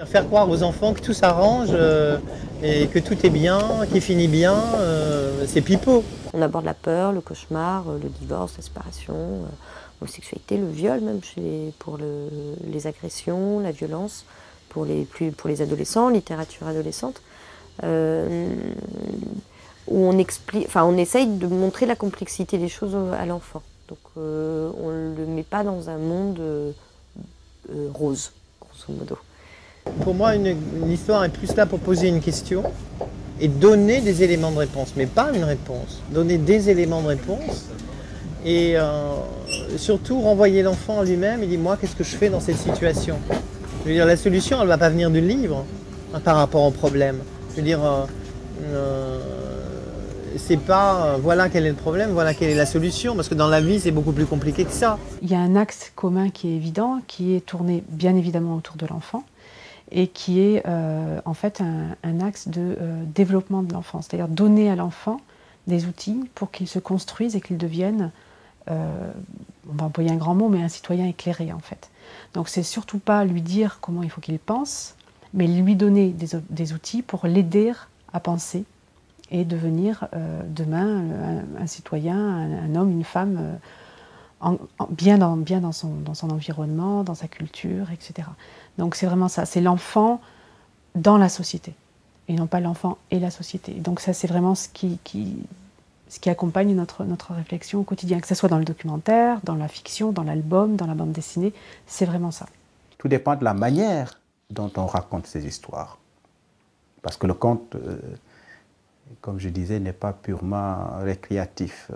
Faire croire aux enfants que tout s'arrange et que tout est bien, qu'il finit bien, c'est pipeau. On aborde la peur, le cauchemar, le divorce, la séparation, l'homosexualité, le viol même pour les agressions, la violence pour les adolescents, littérature adolescente, où on essaye de montrer la complexité des choses à l'enfant. Donc on ne le met pas dans un monde rose, grosso modo. Pour moi, une histoire est plus là pour poser une question et donner des éléments de réponse, mais pas une réponse. Donner des éléments de réponse et surtout renvoyer l'enfant à lui-même et dire moi, qu'est-ce que je fais dans cette situation? Je veux dire, la solution, elle ne va pas venir du livre par rapport au problème. Je veux dire, c'est pas voilà quel est le problème, voilà quelle est la solution, parce que dans la vie, c'est beaucoup plus compliqué que ça. Il y a un axe commun qui est évident, qui est tourné bien évidemment autour de l'enfant, et qui est en fait un axe de développement de l'enfant, c'est-à-dire donner à l'enfant des outils pour qu'il se construise et qu'il devienne, on va employer un grand mot, mais un citoyen éclairé en fait. Donc c'est surtout pas lui dire comment il faut qu'il pense, mais lui donner des outils pour l'aider à penser et devenir demain un citoyen, un homme, une femme bien dans son environnement, dans sa culture, etc. Donc c'est vraiment ça, c'est l'enfant dans la société, et non pas l'enfant et la société. Donc ça c'est vraiment ce qui accompagne notre réflexion au quotidien, que ce soit dans le documentaire, dans la fiction, dans l'album, dans la bande dessinée, c'est vraiment ça. Tout dépend de la manière dont on raconte ces histoires. Parce que le conte, comme je disais, n'est pas purement récréatif.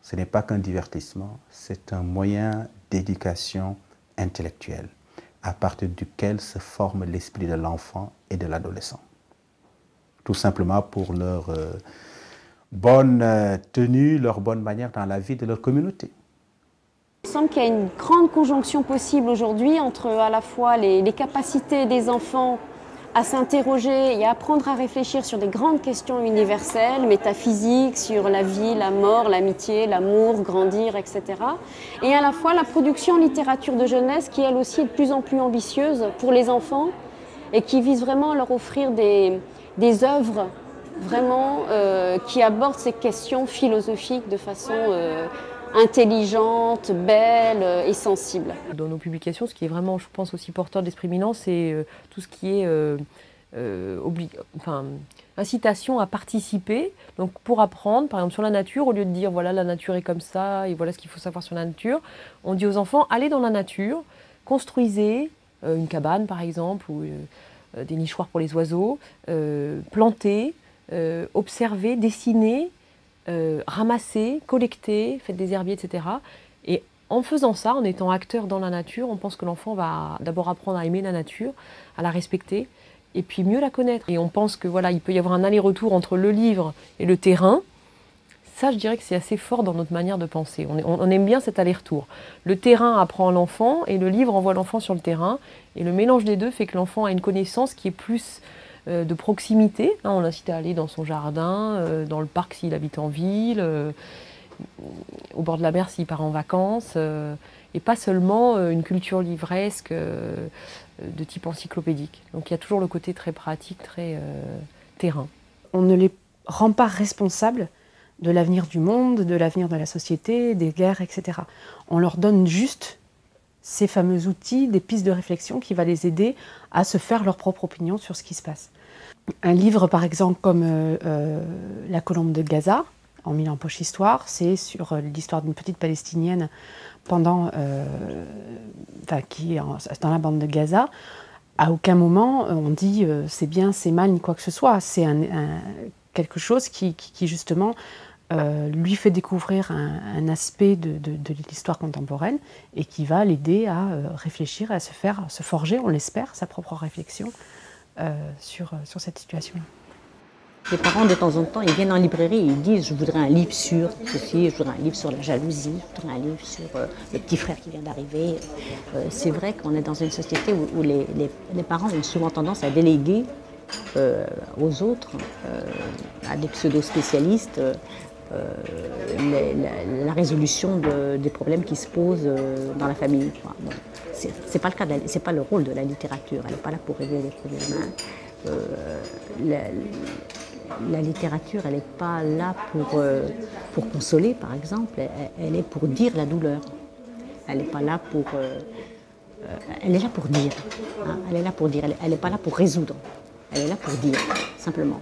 Ce n'est pas qu'un divertissement, c'est un moyen d'éducation intellectuelle à partir duquel se forme l'esprit de l'enfant et de l'adolescent. Tout simplement pour leur bonne tenue, leur bonne manière dans la vie de leur communauté. Il semble qu'il y a une grande conjonction possible aujourd'hui entre à la fois les capacités des enfants à s'interroger et à apprendre à réfléchir sur des grandes questions universelles, métaphysiques, sur la vie, la mort, l'amitié, l'amour, grandir, etc. Et à la fois la production en littérature de jeunesse qui elle aussi est de plus en plus ambitieuse pour les enfants et qui vise vraiment à leur offrir des œuvres vraiment qui abordent ces questions philosophiques de façon intelligente, belle et sensible. Dans nos publications, ce qui est vraiment, je pense, aussi porteur d'esprit éminent, c'est tout ce qui est incitation à participer. Donc pour apprendre, par exemple sur la nature, au lieu de dire voilà la nature est comme ça et voilà ce qu'il faut savoir sur la nature, on dit aux enfants allez dans la nature, construisez une cabane par exemple ou des nichoirs pour les oiseaux, plantez, observez, dessinez, ramasser, collecter, faites des herbiers, etc. Et en faisant ça, en étant acteur dans la nature, on pense que l'enfant va d'abord apprendre à aimer la nature, à la respecter, et puis mieux la connaître. Et on pense que voilà, il peut y avoir un aller-retour entre le livre et le terrain. Ça, je dirais que c'est assez fort dans notre manière de penser. On aime bien cet aller-retour. Le terrain apprend l'enfant et le livre envoie l'enfant sur le terrain. Et le mélange des deux fait que l'enfant a une connaissance qui est plus de proximité. On l'incite à aller dans son jardin, dans le parc s'il habite en ville, au bord de la mer s'il part en vacances, et pas seulement une culture livresque de type encyclopédique. Donc il y a toujours le côté très pratique, très terrain. On ne les rend pas responsables de l'avenir du monde, de l'avenir de la société, des guerres, etc. On leur donne juste ces fameux outils, des pistes de réflexion qui vont les aider à se faire leur propre opinion sur ce qui se passe. Un livre, par exemple, comme La colombe de Gaza, en 1000 ans poche histoire, c'est sur l'histoire d'une petite Palestinienne qui est dans la bande de Gaza. À aucun moment on dit c'est bien, c'est mal, ni quoi que ce soit. C'est quelque chose qui justement lui fait découvrir un aspect de l'histoire contemporaine et qui va l'aider à réfléchir, à se forger, on l'espère, sa propre réflexion sur cette situation-là. Les parents, de temps en temps, ils viennent en librairie et ils disent « je voudrais un livre sur ceci, je voudrais un livre sur la jalousie, je voudrais un livre sur le petit frère qui vient d'arriver ». C'est vrai qu'on est dans une société où les parents ont souvent tendance à déléguer aux autres, à des pseudo-spécialistes, la résolution des problèmes qui se posent dans la famille. Bon, c'est pas le cas, c'est pas le rôle de la littérature. Elle n'est pas là pour régler les problèmes. Hein. La littérature, elle n'est pas là pour consoler, par exemple. Elle est pour dire la douleur. Elle n'est pas là pour. Elle est là pour dire. Hein. Elle est là pour dire. Elle n'est pas là pour résoudre. Elle est là pour dire, simplement.